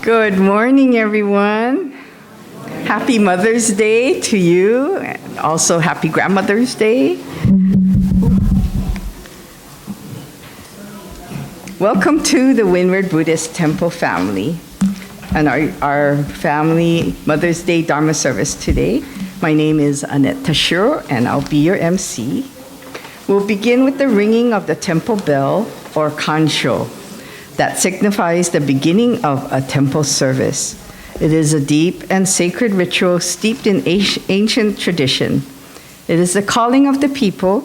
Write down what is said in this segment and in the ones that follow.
Good morning, everyone. Happy Mother's Day to you, and also Happy Grandmother's Day. Welcome to the Windward Buddhist Temple family and our family Mother's Day Dharma Service today. My name is Annette Tashiro, and I'll be your MC. We'll begin with the ringing of the temple bell, or Kansho, that signifies the beginning of a temple service. It is a deep and sacred ritual steeped in ancient tradition. It is the calling of the people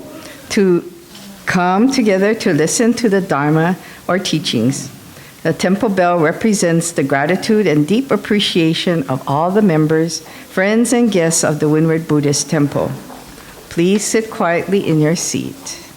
to come together to listen to the Dharma or teachings. The temple bell represents the gratitude and deep appreciation of all the members, friends, and guests of the Windward Buddhist Temple. Please sit quietly in your seat.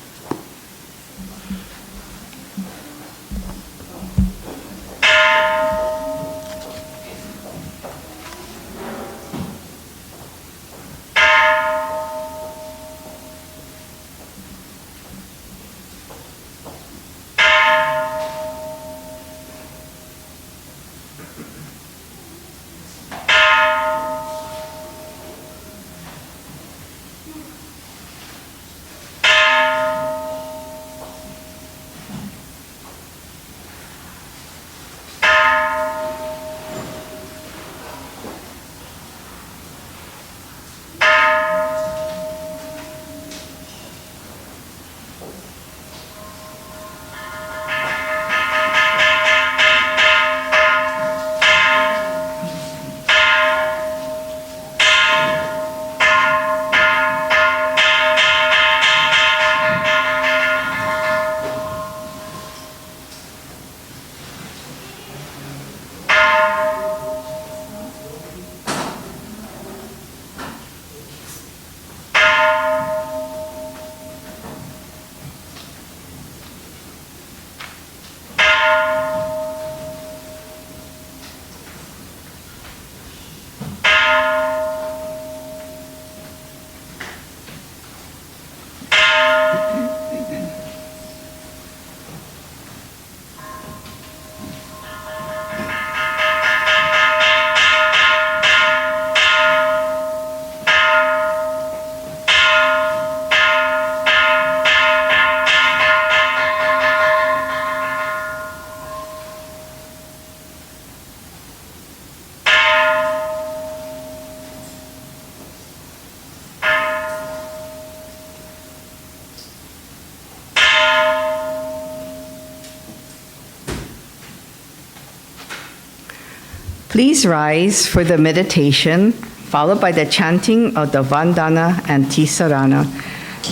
Please rise for the meditation, followed by the chanting of the Vandana and Ti-Sarana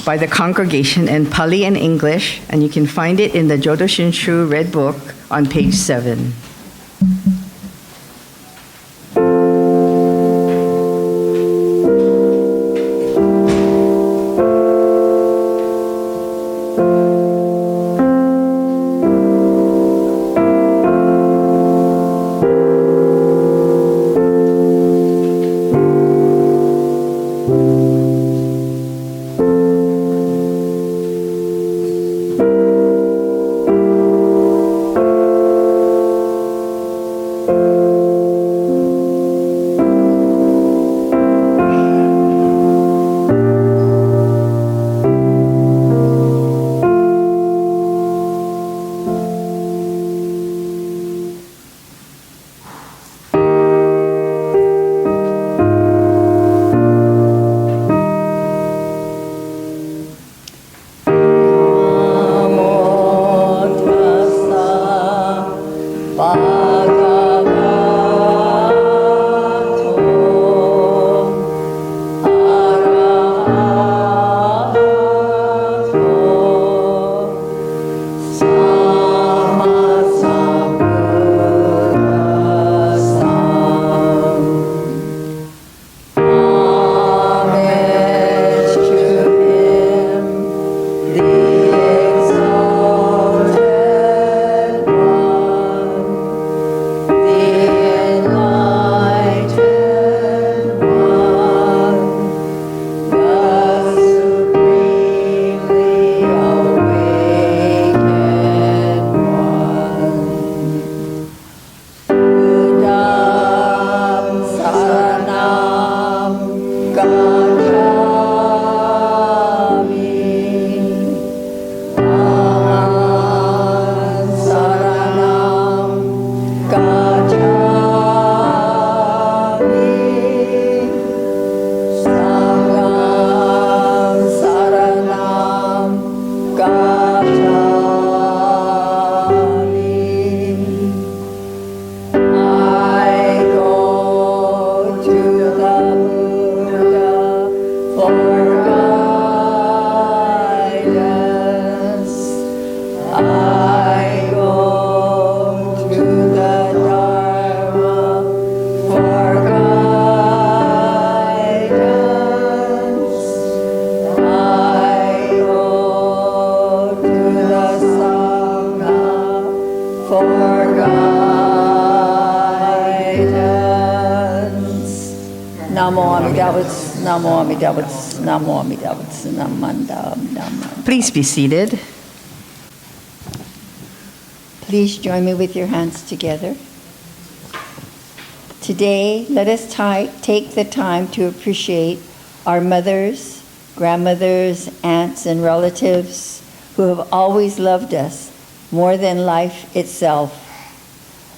by the congregation in Pali and English, and you can find it in the Jodo Shinshu Red Book on page 7. for guidance. Namo Amida Butsu, Namo Amida Butsu, Namo Amida Butsu, Namanda, Namanda. Please be seated. Please join me with your hands together. Today, let us take the time to appreciate our mothers, grandmothers, aunts, and relatives who have always loved us more than life itself.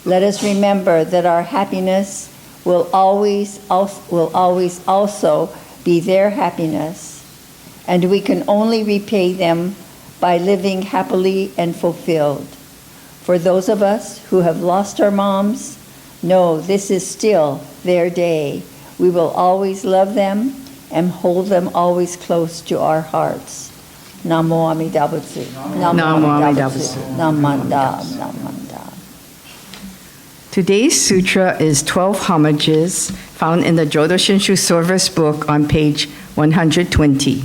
Let us remember that our happiness will always also be their happiness, and we can only repay them by living happily and fulfilled. For those of us who have lost our moms, know this is still their day. We will always love them and hold them always close to our hearts. Namo Amida Butsu. Namo Amida Butsu. Namanda, Namanda. Today's sutra is 12 Homages, found in the Jodo Shinshu Service book on page 120.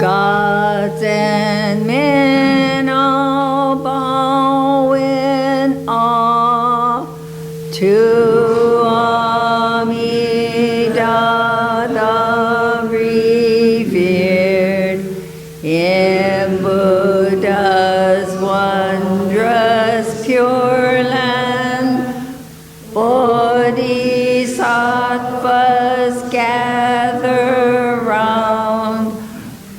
Gods and men all bow in awe to Amida, the revered, in Buddha's wondrous pure land. Bodhisattvas gather round,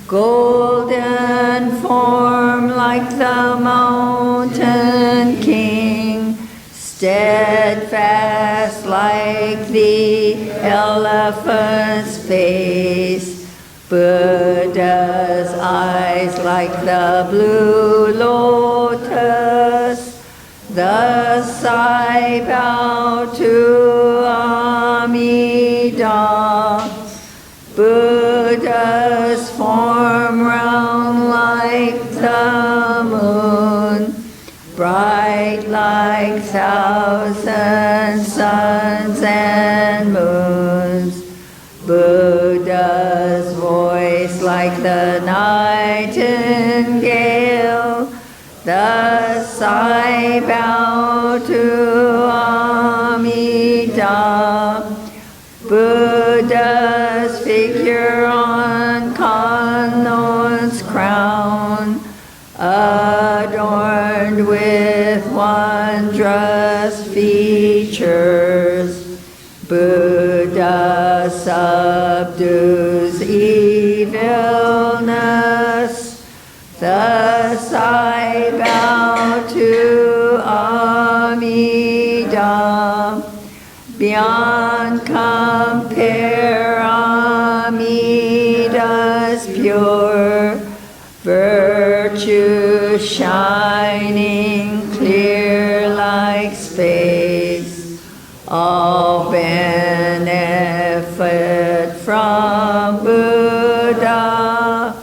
golden form like the mountain king, steadfast like the elephant's face, Buddha's eyes like the blue lotus. Thus I bow to Amida, Buddha's form round like the moon, bright like thousand suns and moons. Buddha's voice like the nightingale. Thus I bow to Amida, Buddha's figure on Kaneohe's crown, adorned with wondrous features. Buddha subdues evilness. Thus I bow to Amida, beyond compare Amida's pure virtue, shining clear like space, all benefit from Buddha.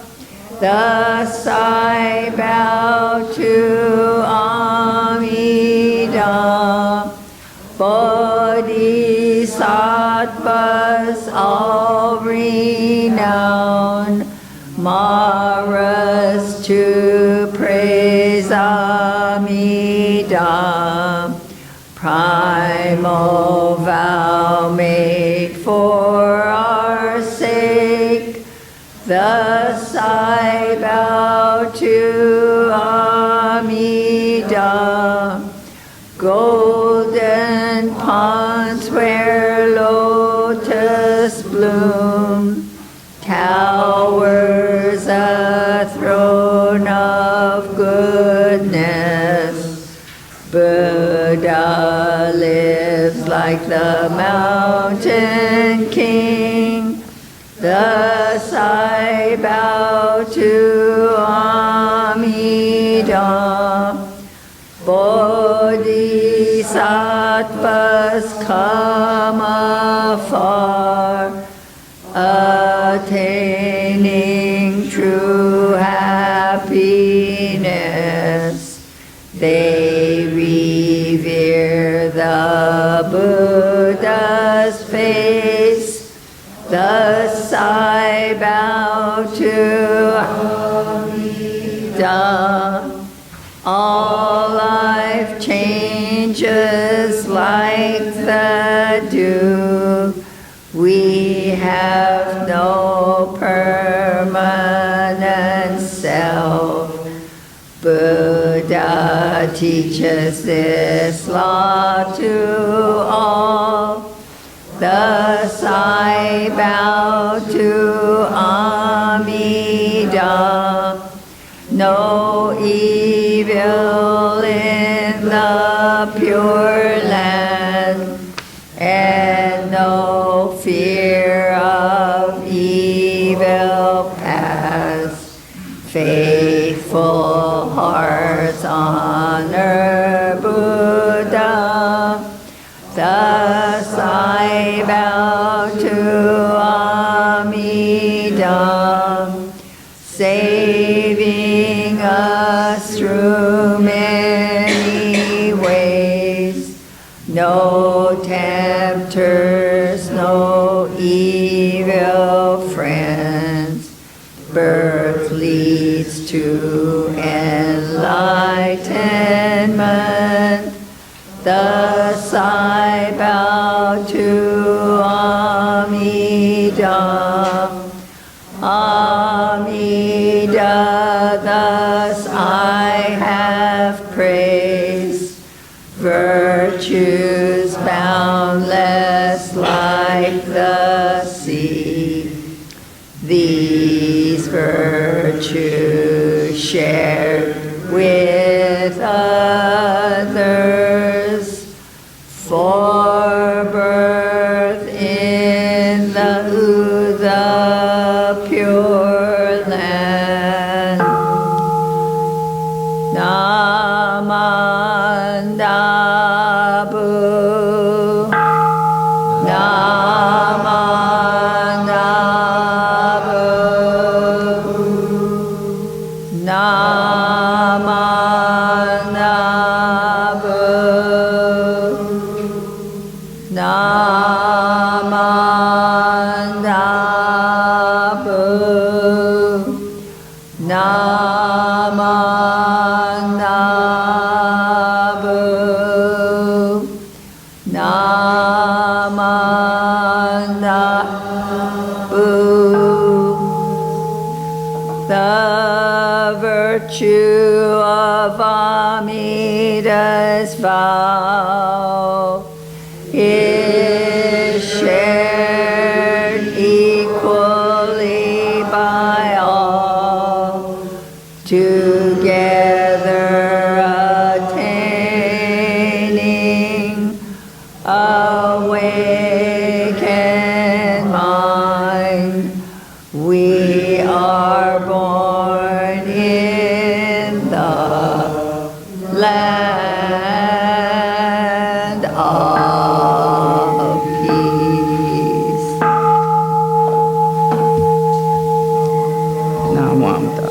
Thus I bow to Amida, Bodhisattvas all renowned, Maras to praise Amida, primal vow made for our sake. Thus I bow to Amida, golden ponds where lotus bloom, towers a throne of goodness. Buddha lives like the mountain king. Thus I bow to Amida, Bodhisattvas come afar, attaining true Thus I bow to Amida. All life changes like the dew. We have no permanent self. Buddha teaches this law to all. Thus I bow to Amida. No evil in the Pure Land, and no fear of evil past. Faithful hearts honor Buddha. Thus I bow to Amida, saving us through many ways. No tempters, no evil friends. Birth leads to enlightenment. Thus I bow to Amida. Amida, thus I have praised virtues boundless like the sea. These virtues shared with others for birth in the Pure Land. Namandabu, Namandabu, Namandabu, Namandabu, Namandabu, Namandabu. The virtue of Amida's vow is shared equally by all, together attaining awakened mind. We are born in the land of peace. Namo Amida.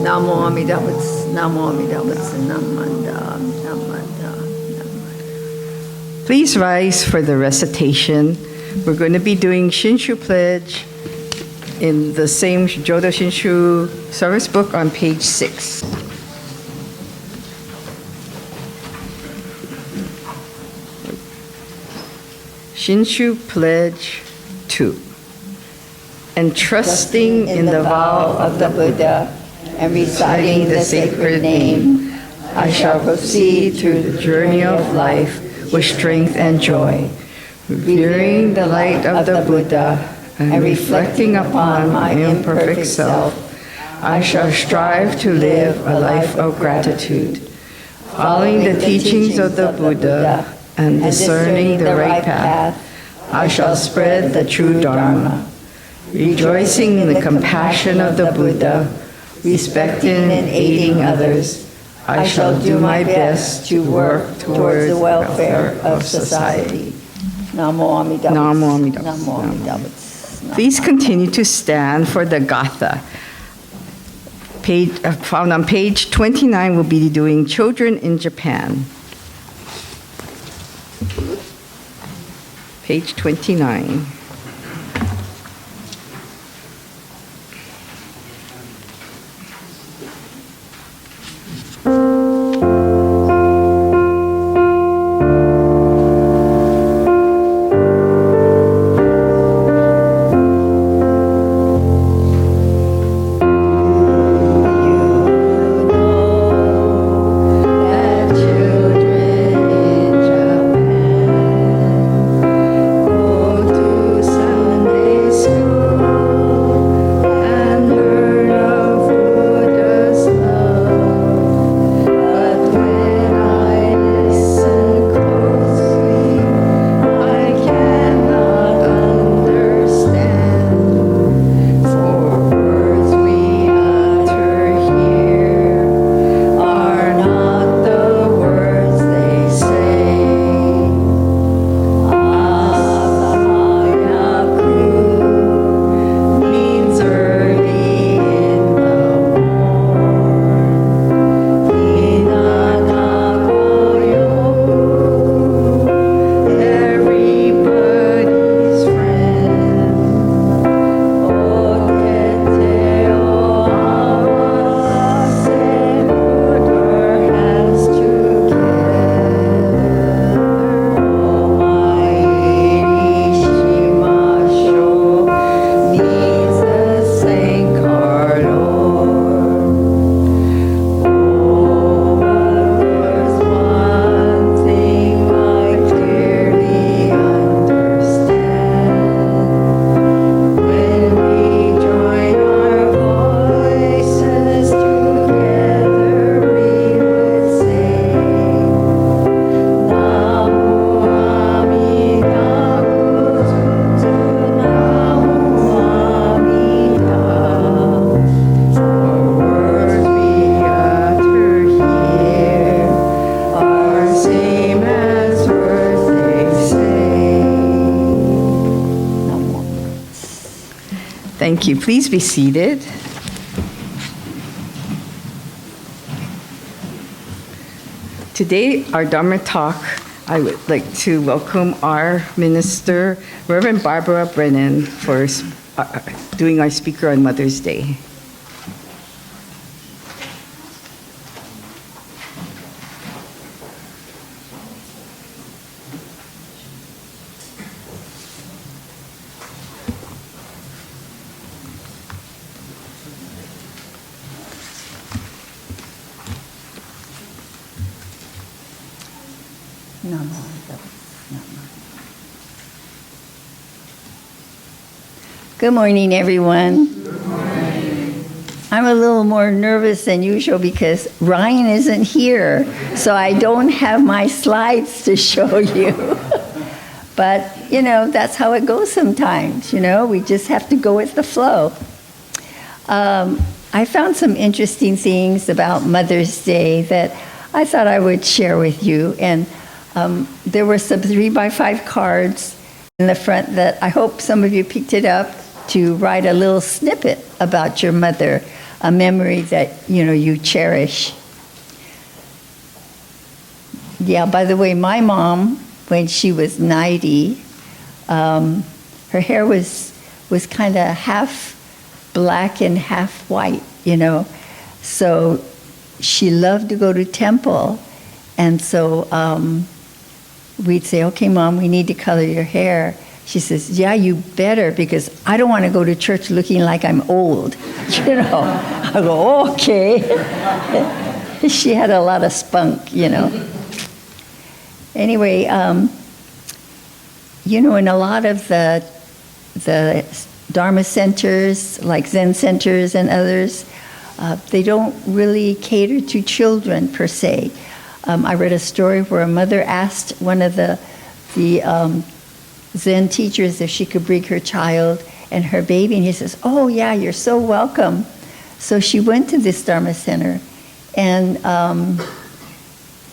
Namo Amida Butsu, Namo Amida Butsu, Namanda, Namanda, Namanda. Please rise for the recitation. We're going to be doing Shinshu Pledge in the same Jodo Shinshu service book on page 6. Shinshu Pledge 2. Entrusting in the vow of the Buddha and reciting the sacred name, I shall proceed through the journey of life with strength and joy, revering the light of the Buddha and reflecting upon my imperfect self. I shall strive to live a life of gratitude, following the teachings of the Buddha and discerning the right path. I shall spread the true Dharma, rejoicing in the compassion of the Buddha, respecting and aiding others. I shall do my best to work towards the welfare of society. Namo Amida Butsu, Namo Amida Butsu. Namo Amida Butsu. Please continue to stand for the Gatha. Found on page 29, we'll be doing Children in Japan. Page 29. Thank you. Please be seated. Today, our Dharma Talk, I would like to welcome our minister, Reverend Barbara Brennan, for doing our speaker on Mother's Day. Good morning, everyone. Good morning. I'm a little more nervous than usual because Ryan isn't here, so I don't have my slides to show you. But, that's how it goes sometimes, we just have to go with the flow. I found some interesting things about Mother's Day that I thought I would share with you. And there were some 3x5 cards in the front that I hope some of you picked it up to write a little snippet about your mother, a memory that, you cherish. Yeah, by the way, my mom, when she was 90, her hair was kind of half black and half white, So she loved to go to temple. And so we'd say, okay, Mom, we need to color your hair. She says, yeah, you better, because I don't want to go to church looking like I'm old. I go, okay. She had a lot of spunk, Anyway, in a lot of the Dharma centers, like Zen centers and others, they don't really cater to children per se. I read a story where a mother asked one of the Zen teachers if she could bring her child and her baby, and he says, oh yeah, you're so welcome. So she went to this Dharma center, and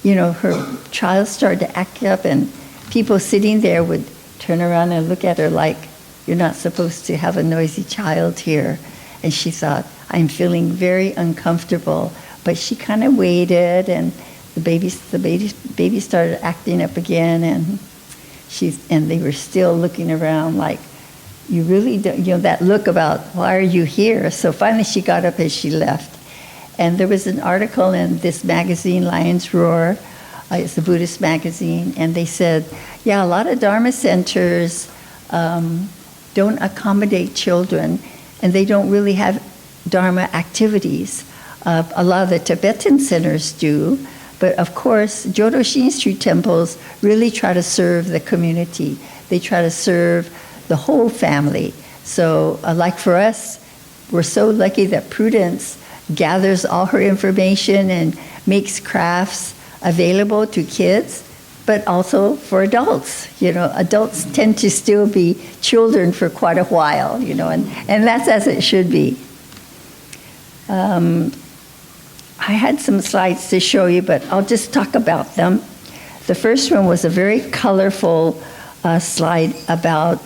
her child started to act up, and people sitting there would turn around and look at her like, you're not supposed to have a noisy child here. And she thought, I'm feeling very uncomfortable. But she kind of waited, and the baby started acting up again, and they were still looking around like, you really don't, that look about, why are you here? So finally she got up as she left. And there was an article in this magazine, Lion's Roar, it's a Buddhist magazine, and they said, yeah, a lot of Dharma centers don't accommodate children, and they don't really have Dharma activities. A lot of the Tibetan centers do, but of course, Jodo Shinshu temples really try to serve the community. They try to serve the whole family. So like for us, we're so lucky that Prudence gathers all her information and makes crafts available to kids, but also for adults. Adults tend to still be children for quite a while, and that's as it should be. I had some slides to show you, but I'll just talk about them. The first one was a very colorful slide about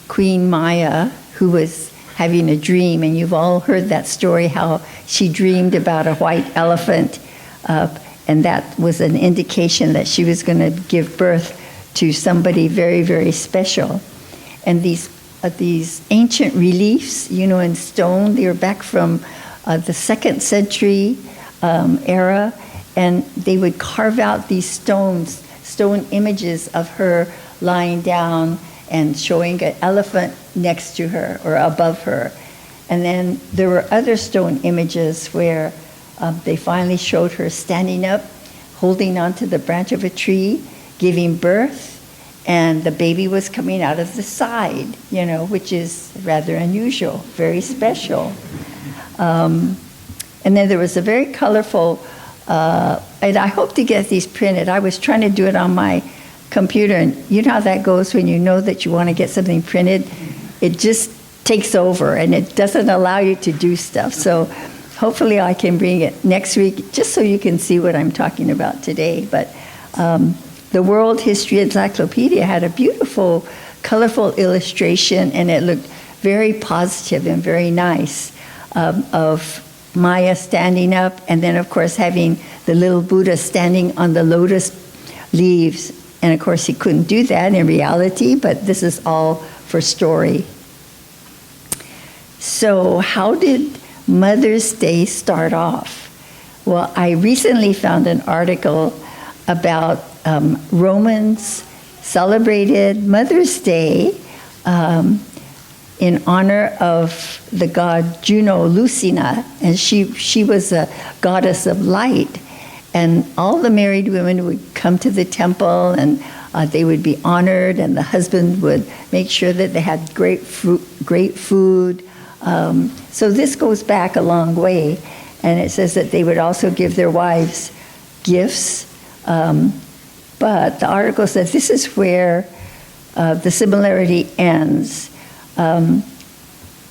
Queen Maya, who was having a dream, and you've all heard that story, how she dreamed about a white elephant, and that was an indication that she was going to give birth to somebody very, very special. And these ancient reliefs, in stone, they were back from the 2nd century era, and they would carve out these stone images of her lying down and showing an elephant next to her or above her. And then there were other stone images where they finally showed her standing up, holding onto the branch of a tree, giving birth, and the baby was coming out of the side, which is rather unusual, very special. And then there was a very colorful, and I hope to get these printed. I was trying to do it on my computer, and you know how that goes when you know that you want to get something printed. It just takes over, and it doesn't allow you to do stuff. So hopefully I can bring it next week, just so you can see what I'm talking about today. But the World History Encyclopedia had a beautiful colorful illustration, and it looked very positive and very nice, of Maya standing up, and then of course having the little Buddha standing on the lotus leaves. And of course he couldn't do that in reality, but this is all for story. So how did Mother's Day start off? Well, I recently found an article about Romans celebrated Mother's Day in honor of the god Juno Lucina, and she was a goddess of light. And all the married women would come to the temple, and they would be honored, and the husband would make sure that they had great food. So this goes back a long way, and it says that they would also give their wives gifts. But the article says this is where the similarity ends.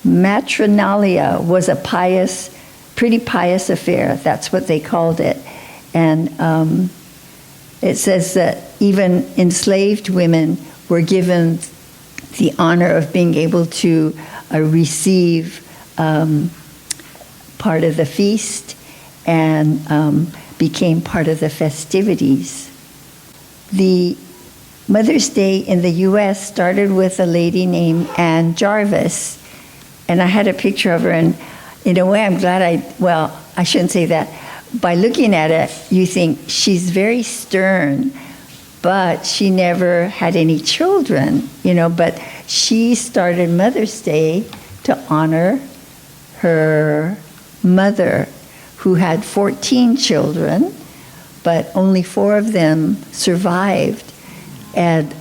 Matronalia was a pretty pious affair. That's what they called it. And it says that even enslaved women were given the honor of being able to receive part of the feast and became part of the festivities. The Mother's Day in the U.S. started with a lady named Anne Jarvis, and I had a picture of her, and in a way I'm glad I shouldn't say that. By looking at it, you think she's very stern, but she never had any children, but she started Mother's Day to honor her mother, who had 14 children, but only 4 of them survived. And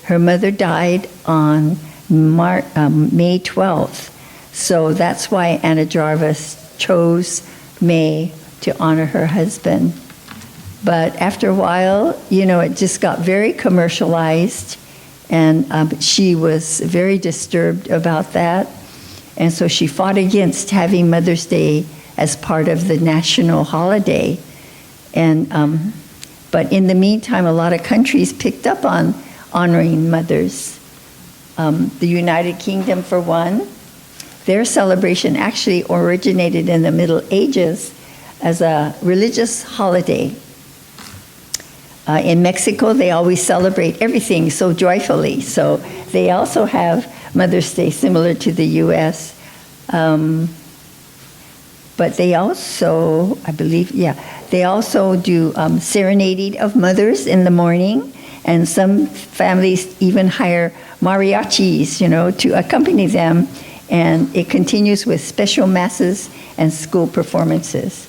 her mother died on May 12th. So that's why Anna Jarvis chose May to honor her husband. But after a while, it just got very commercialized, and she was very disturbed about that. And so she fought against having Mother's Day as part of the national holiday. And but in the meantime, a lot of countries picked up on honoring mothers. The United Kingdom, for one, their celebration actually originated in the Middle Ages as a religious holiday. In Mexico, they always celebrate everything so joyfully. So they also have Mother's Day similar to the U.S. But they also, I believe, they also do serenading of mothers in the morning, and some families even hire mariachis, to accompany them, and it continues with special masses and school performances.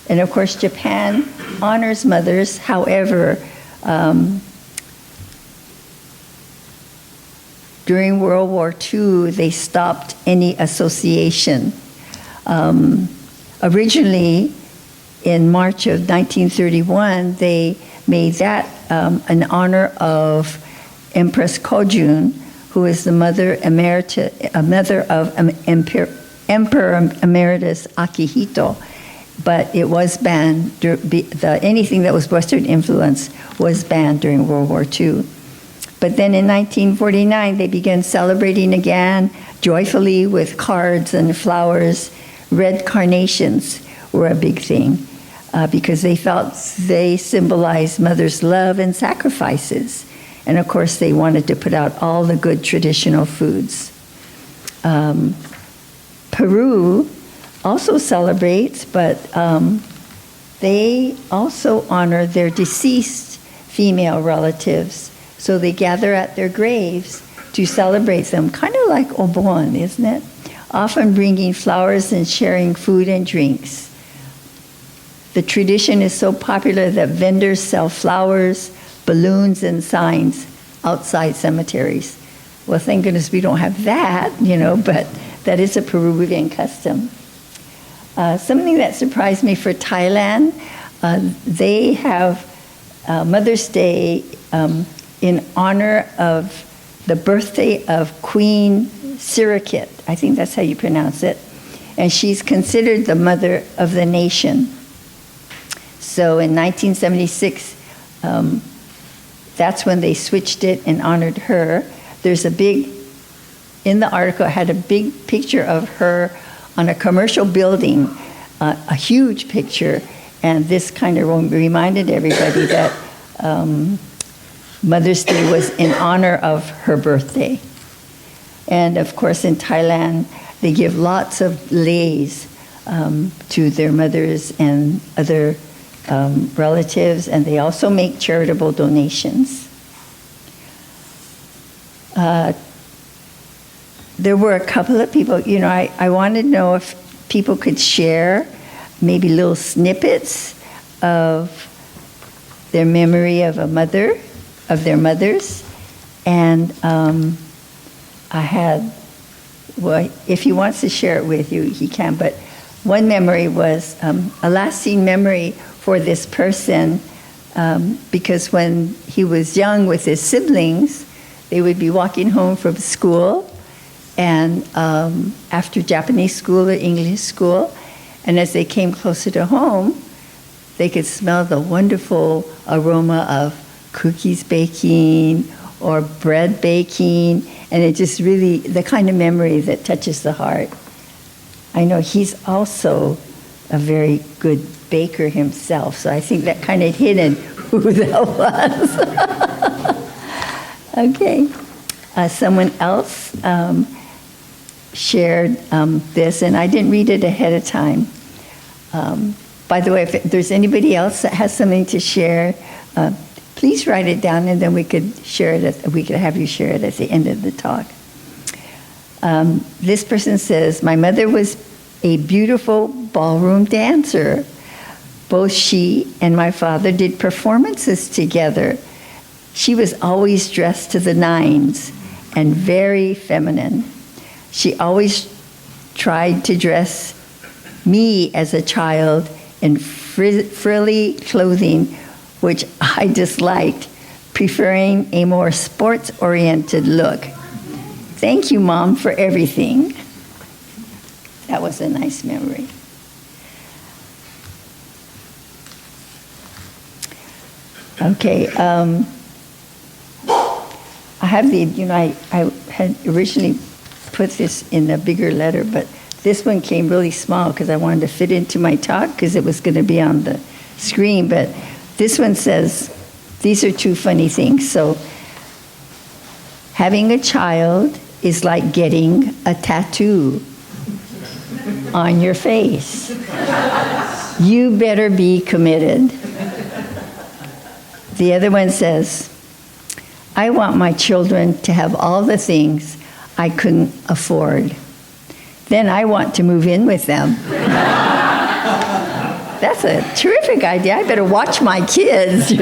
And of course, Japan honors mothers. However, during World War II, they stopped any association. Originally, in March of 1931, they made that in honor of Empress Kojun, who is the mother of Emperor Emeritus Akihito. But it was banned. Anything that was Western influence was banned during World War II. But then in 1949, they began celebrating again joyfully with cards and flowers. Red carnations were a big thing because they felt they symbolized mother's love and sacrifices. And of course, they wanted to put out all the good traditional foods. Peru also celebrates, but they also honor their deceased female relatives. So they gather at their graves to celebrate them, kind of like Obon, isn't it? Often bringing flowers and sharing food and drinks. The tradition is so popular that vendors sell flowers, balloons, and signs outside cemeteries. Well, thank goodness we don't have that, but that is a Peruvian custom. Something that surprised me for Thailand, they have Mother's Day in honor of the birthday of Queen Sirikit. I think that's how you pronounce it. And she's considered the mother of the nation. So in 1976, that's when they switched it and honored her. There's a big, in the article, it had a big picture of her on a commercial building, a huge picture, and this kind of reminded everybody that Mother's Day was in honor of her birthday. And of course in Thailand, they give lots of leis to their mothers and other relatives, and they also make charitable donations. There were a couple of people, I wanted to know if people could share maybe little snippets of their memory of of their mothers. And I had, well, if he wants to share it with you, he can, but one memory was a lasting memory for this person, because when he was young with his siblings, they would be walking home from school, and after Japanese school or English school, and as they came closer to home, they could smell the wonderful aroma of cookies baking or bread baking, and it just really, the kind of memory that touches the heart. I know he's also a very good baker himself, so I think that kind of hidden who that was. Okay. Someone else shared this, and I didn't read it ahead of time. By the way, if there's anybody else that has something to share, please write it down, and then we could share it. We could have you share it at the end of the talk. This person says, "My mother was a beautiful ballroom dancer. Both she and my father did performances together. She was always dressed to the nines and very feminine. She always tried to dress me as a child in frilly clothing, which I disliked, preferring a more sports-oriented look. Thank you, Mom, for everything." That was a nice memory. Okay, I have the, I had originally put this in a bigger letter, but this one came really small because I wanted to fit into my talk because it was going to be on the screen, but this one says, these are two funny things. So, having a child is like getting a tattoo on your face. You better be committed. The other one says, I want my children to have all the things I couldn't afford. Then I want to move in with them. That's a terrific idea. I better watch my kids,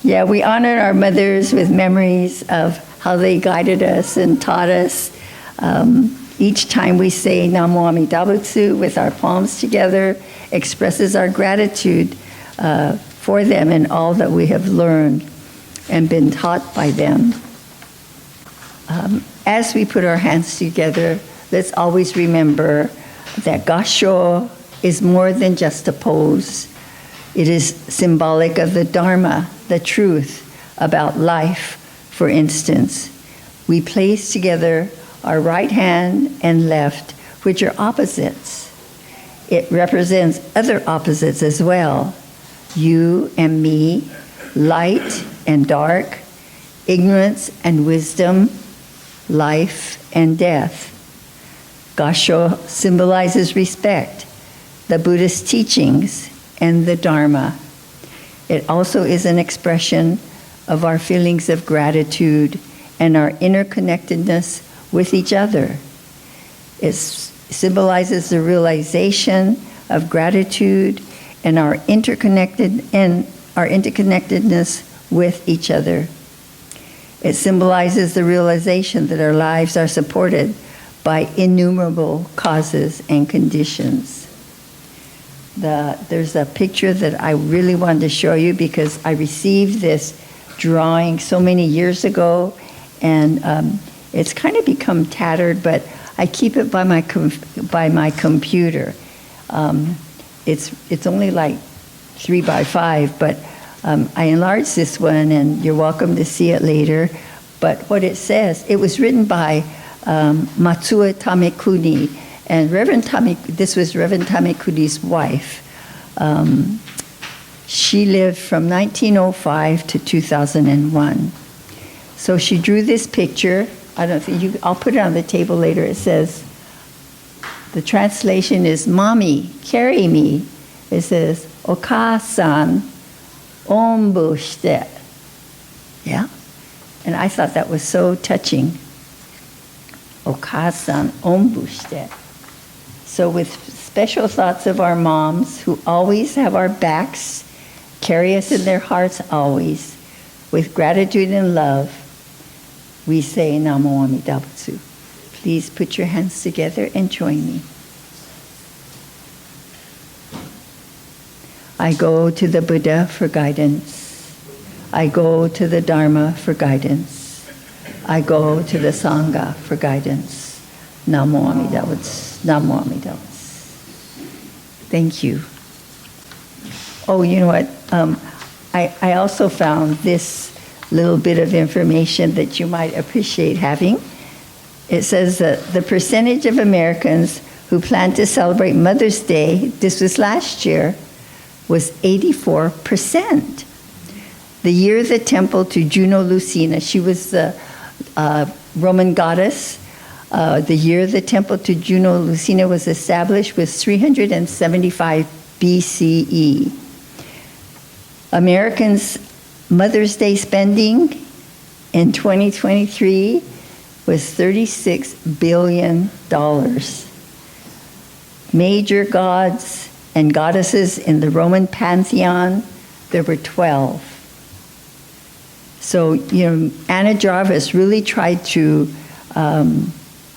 Yeah, we honor our mothers with memories of how they guided us and taught us. Each time we say Namo Amida Butsu with our palms together expresses our gratitude for them and all that we have learned and been taught by them. As we put our hands together, let's always remember that Gassho is more than just a pose. It is symbolic of the Dharma, the truth about life. For instance, we place together our right hand and left, which are opposites. It represents other opposites as well. You and me, light and dark, ignorance and wisdom, life and death. Gassho symbolizes respect, the Buddhist teachings, and the Dharma. It also is an expression of our feelings of gratitude and our interconnectedness with each other. It symbolizes the realization of gratitude and our interconnectedness with each other. It symbolizes the realization that our lives are supported by innumerable causes and conditions. There's a picture that I really wanted to show you because I received this drawing so many years ago, and it's kind of become tattered, but I keep it by my computer. It's only like 3 by 5, but I enlarged this one, and you're welcome to see it later. But what it says, it was written by Matsuo Tamekuni, and this was Reverend Tamekuni's wife. She lived from 1905 to 2001. So she drew this picture. I don't think I'll put it on the table later. It says, the translation is, "Mommy, carry me." It says, "Oka-san, ombu shite." Yeah? And I thought that was so touching. Oka-san, ombu shite. So with special thoughts of our moms who always have our backs, carry us in their hearts always, with gratitude and love, we say Namo Amida Butsu. Please put your hands together and join me. I go to the Buddha for guidance. I go to the Dharma for guidance. I go to the Sangha for guidance. Namo Amida Butsu. Namo Amida Butsu. Thank you. Oh, you know what? I also found this little bit of information that you might appreciate having. It says that the percentage of Americans who plan to celebrate Mother's Day, this was last year, was 84%. The year the temple to Juno Lucina, she was the Roman goddess, the year the temple to Juno Lucina was established was 375 BCE. Americans' Mother's Day spending in 2023 was $36 billion. Major gods and goddesses in the Roman pantheon, there were 12. So, Anna Jarvis really tried to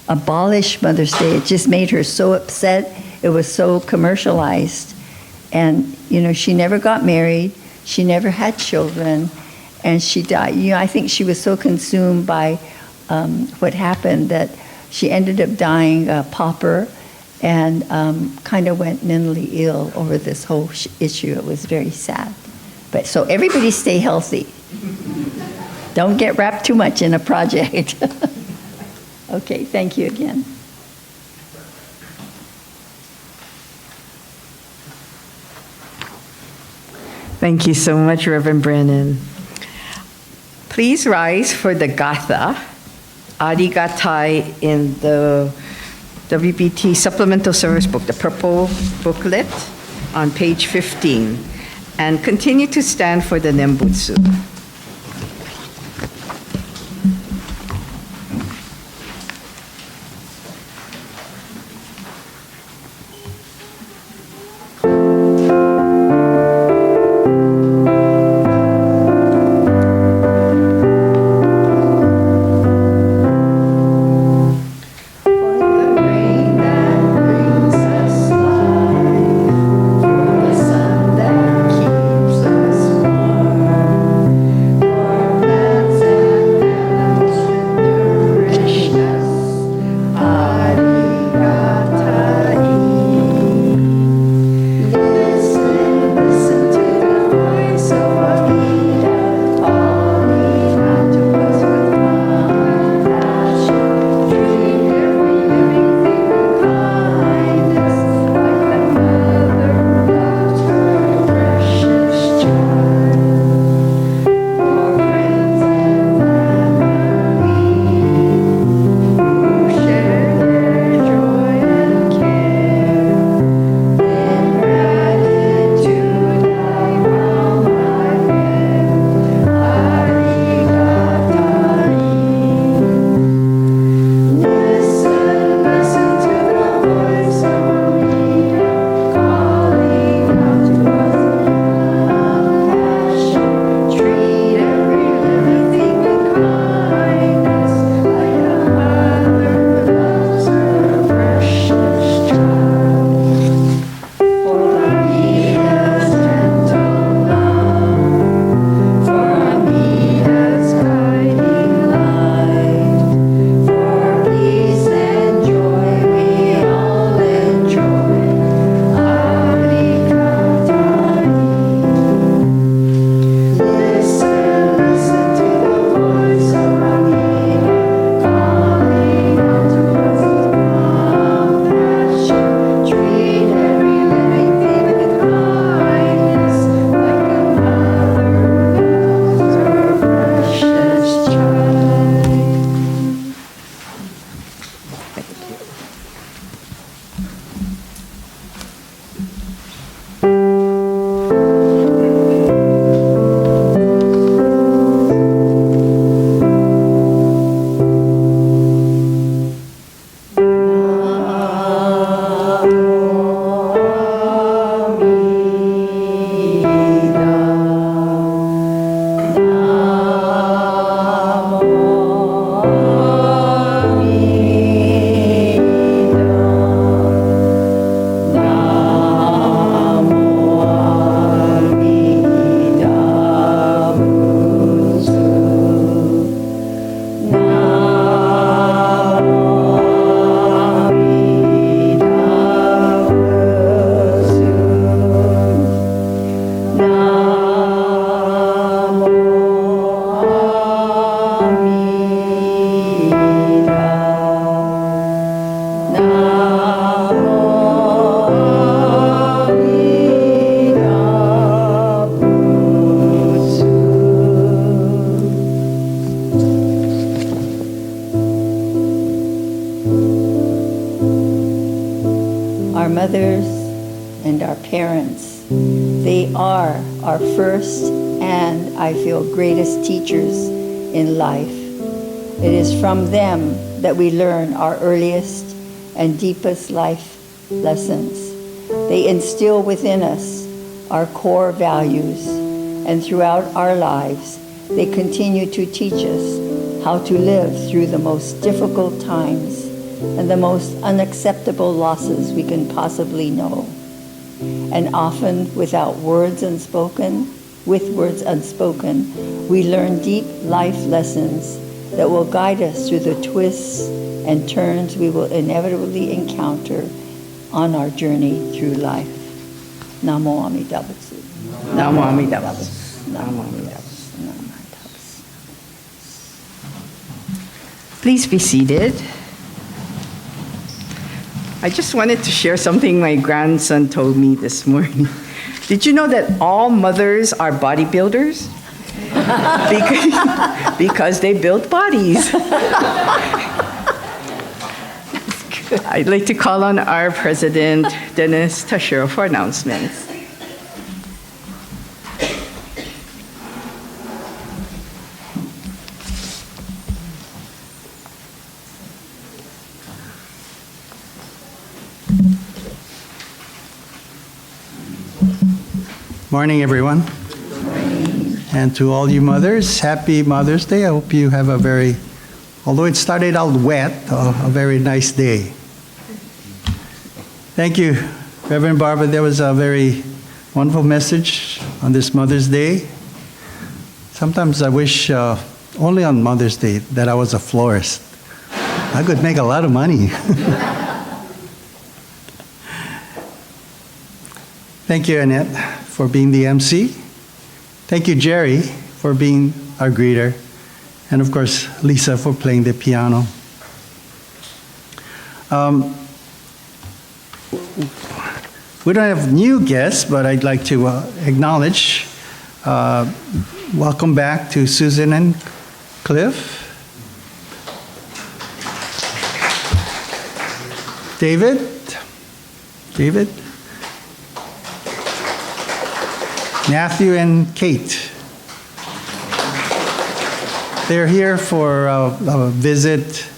abolish Mother's Day. It just made her so upset. It was so commercialized. And, she never got married. She never had children, and she died. I think she was so consumed by what happened that she ended up dying a pauper and kind of went mentally ill over this whole issue. It was very sad. But so everybody stay healthy. Don't get wrapped too much in a project. Okay, thank you again. Thank you so much, Reverend Brennan. Please rise for the Gatha, Arigatai, in the WBT Supplemental Service Book, the purple booklet on page 15, and continue to stand for the Nembutsu. our mothers and our parents. They are our first and, I feel, greatest teachers in life. It is from them that we learn our earliest and deepest life lessons. They instill within us our core values, and throughout our lives, they continue to teach us how to live through the most difficult times and the most unacceptable losses we can possibly know. And often without words unspoken, with words unspoken, we learn deep life lessons that will guide us through the twists and turns we will inevitably encounter on our journey through life. Namo Amida Butsu. Namo Amida Butsu. Namo Amida Butsu. Namo Amida Butsu. Please be seated. I just wanted to share something my grandson told me this morning. Did you know that all mothers are bodybuilders? Because they build bodies. I'd like to call on our president, Dennis Tashiro, for announcements. Morning, everyone. And to all you mothers, happy Mother's Day. I hope you have a very, although it started out wet, a very nice day. Thank you, Reverend Barbara. There was a very wonderful message on this Mother's Day. Sometimes I wish only on Mother's Day that I was a florist. I could make a lot of money. Thank you, Annette, for being the MC. Thank you, Jerry, for being our greeter. And of course, Lisa for playing the piano. We don't have new guests, but I'd like to acknowledge, welcome back to Susan and Cliff. David, Matthew and Kate. They're here for a visit,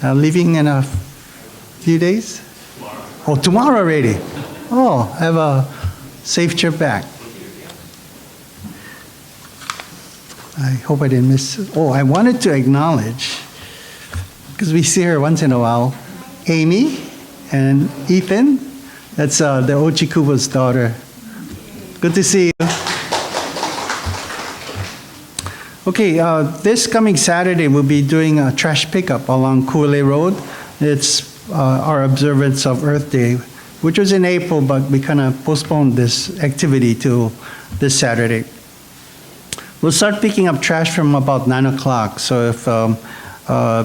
leaving in a few days? Oh, tomorrow already. Oh, have a safe trip back. I hope I didn't miss. Oh, I wanted to acknowledge, because we see her once in a while, Amy and Ethan. That's the Ochikubo's daughter. Good to see you. Okay, this coming Saturday we'll be doing a trash pickup along Kuele Road. It's our observance of Earth Day, which was in April, but we kind of postponed this activity to this Saturday. We'll start picking up trash from about 9 o'clock. So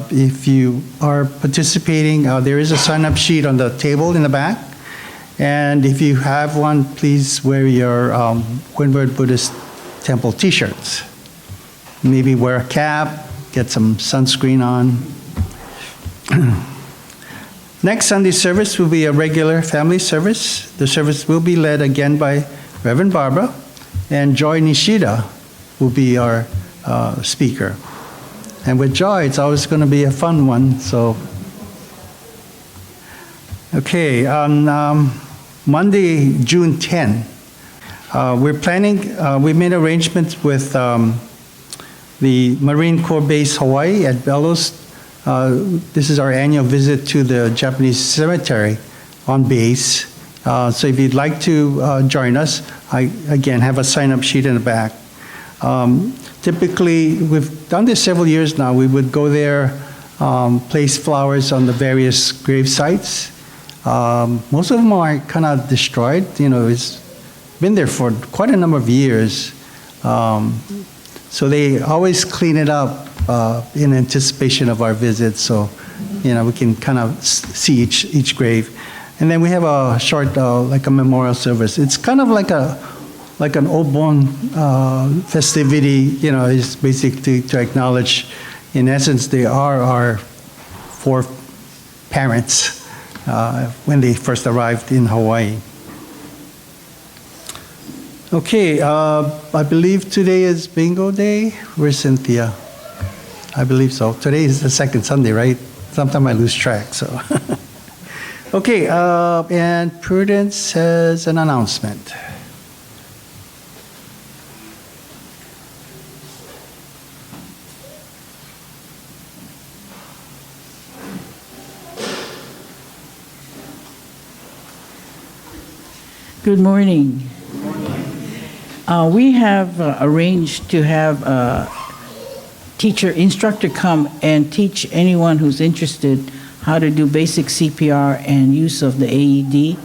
if you are participating, there is a sign-up sheet on the table in the back. And if you have one, please wear your Windward Buddhist temple t-shirts. Maybe wear a cap, get some sunscreen on. Next Sunday service will be a regular family service. The service will be led again by Reverend Barbara, and Joy Nishida will be our speaker. And with Joy, it's always going to be a fun one. So, okay, on Monday, June 10, we're planning, we made arrangements with the Marine Corps Base Hawaii at Bellows. This is our annual visit to the Japanese cemetery on base. So if you'd like to join us, I, again, have a sign-up sheet in the back. Typically, we've done this several years now. We would go there, place flowers on the various grave sites. Most of them are kind of destroyed. You know, it's been there for quite a number of years. So they always clean it up in anticipation of our visit, so you know we can kind of see each grave. And then we have a short, like a memorial service. It's kind of like an Obon festivity. You know, it's basically to acknowledge, in essence, they are our four parents when they first arrived in Hawaii. Okay, I believe today is bingo day. Where's Cynthia? I believe so. Today is the second Sunday, right? Sometimes I lose track, so. Okay, and Prudence has an announcement. Good morning. We have arranged to have a instructor come and teach anyone who's interested how to do basic CPR and use of the AED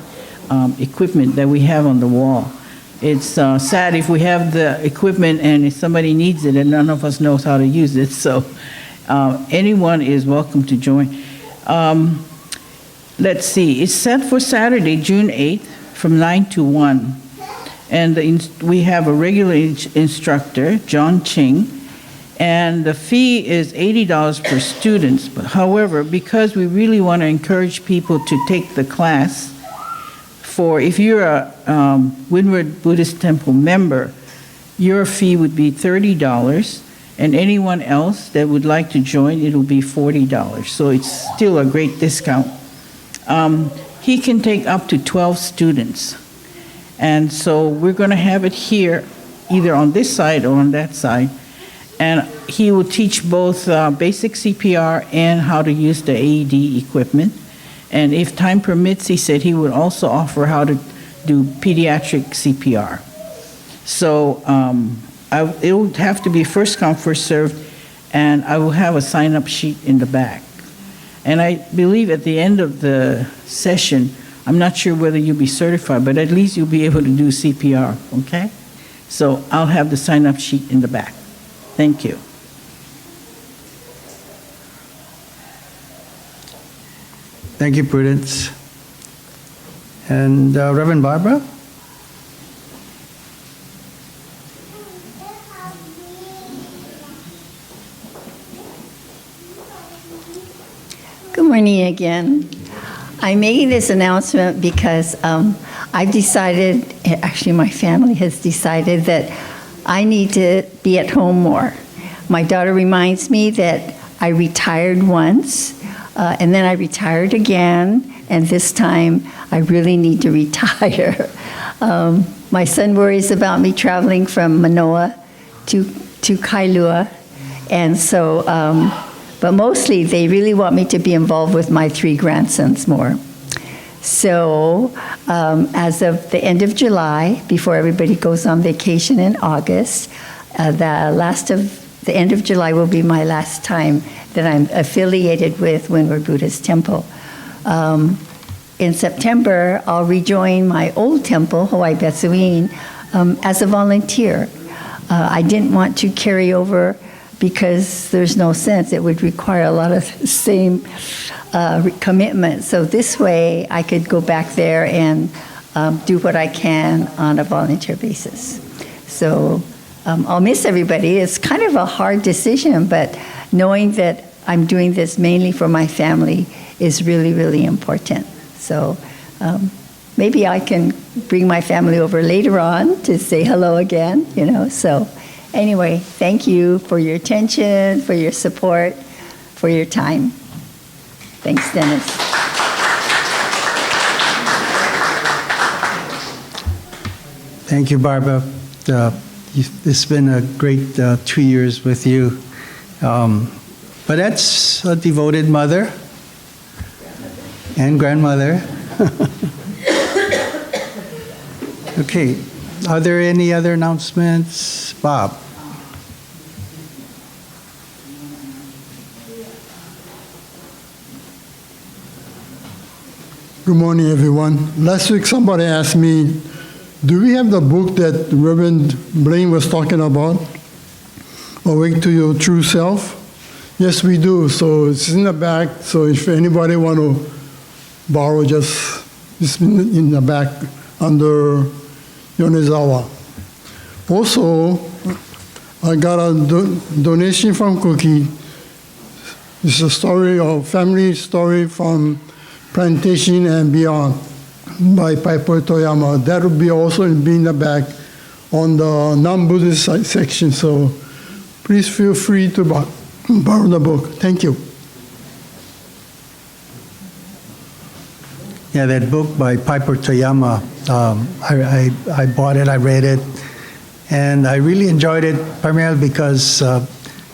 equipment that we have on the wall. It's sad if we have the equipment and if somebody needs it and none of us knows how to use it, so anyone is welcome to join. Let's see, it's set for Saturday, June 8th from 9 to 1. And we have a regular instructor, John Ching, and the fee is $80 per student. But however, because we really want to encourage people to take the class, if you're a Windward Buddhist Temple member, your fee would be $30, and anyone else that would like to join, it'll be $40. So it's still a great discount. He can take up to 12 students. And so we're going to have it here, either on this side or on that side. And he will teach both basic CPR and how to use the AED equipment. And if time permits, he said he would also offer how to do pediatric CPR. So it will have to be first come, first served, and I will have a sign-up sheet in the back. And I believe at the end of the session, I'm not sure whether you'll be certified, but at least you'll be able to do CPR, okay? So I'll have the sign-up sheet in the back. Thank you. Thank you, Prudence. And Reverend Barbara? Good morning again. I'm making this announcement because I've decided, actually my family has decided that I need to be at home more. My daughter reminds me that I retired once, and then I retired again, and this time I really need to retire. My son worries about me traveling from Manoa to Kailua, and so, but mostly they really want me to be involved with my 3 grandsons more. So as of the end of July, before everybody goes on vacation in August, the end of July will be my last time that I'm affiliated with Windward Buddhist Temple. In September, I'll rejoin my old temple, Hawaii Betsuin, as a volunteer. I didn't want to carry over because there's no sense. It would require a lot of same commitment. So this way, I could go back there and do what I can on a volunteer basis. So I'll miss everybody. It's kind of a hard decision, but knowing that I'm doing this mainly for my family is really, really important. So maybe I can bring my family over later on to say hello again, you know. So anyway, thank you for your attention, for your support, for your time. Thanks, Dennis. Thank you, Barbara. It's been a great 2 years with you. But that's a devoted mother and grandmother. Okay, are there any other announcements? Bob? Good morning, everyone. Last week, somebody asked me, do we have the book that Reverend Blaine was talking about? Awake to Your True Self? Yes, we do. So it's in the back. So if anybody want to borrow, just it's in the back under Yonezawa. Also, I got a donation from Cookie. It's a story, a family story from Plantation and Beyond by Piper Toyama. That will be also in the back on the non-Buddhist section, so please feel free to borrow the book. Thank you. Yeah, that book by Piper Toyama, I bought it, I read it, and I really enjoyed it primarily because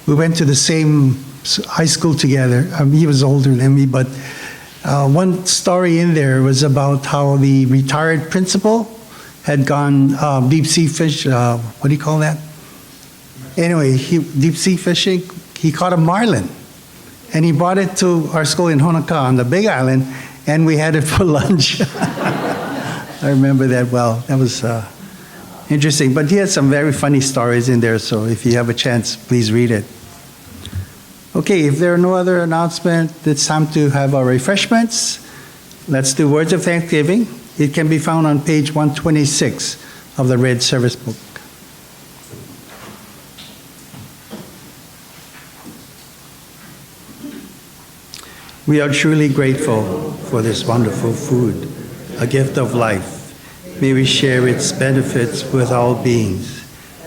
we went to the same high school together. He was older than me, but one story in there was about how the retired principal had gone deep sea fish, what do you call that? Anyway, deep sea fishing, he caught a marlin, and he brought it to our school in Honoka on the Big Island, and we had it for lunch. I remember that well. That was interesting. But he had some very funny stories in there, so if you have a chance, please read it. Okay, if there are no other announcements, it's time to have our refreshments. Let's do words of thanksgiving. It can be found on page 126 of the Red Service Book. We are truly grateful for this wonderful food, a gift of life. May we share its benefits with all beings.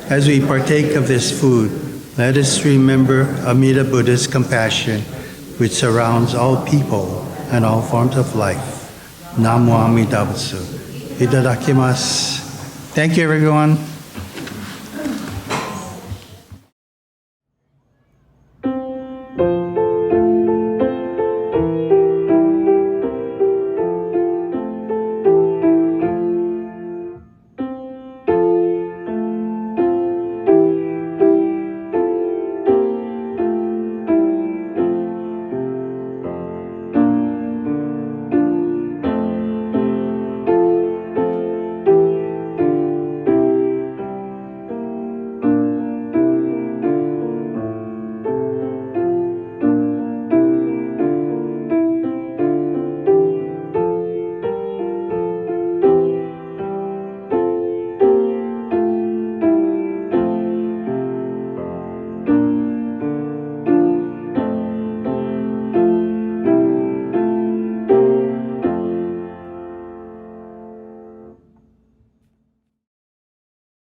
As we partake of this food, let us remember Amida Buddha's compassion, which surrounds all people and all forms of life. Namo Amida Butsu. Itadakimasu. Thank you, everyone.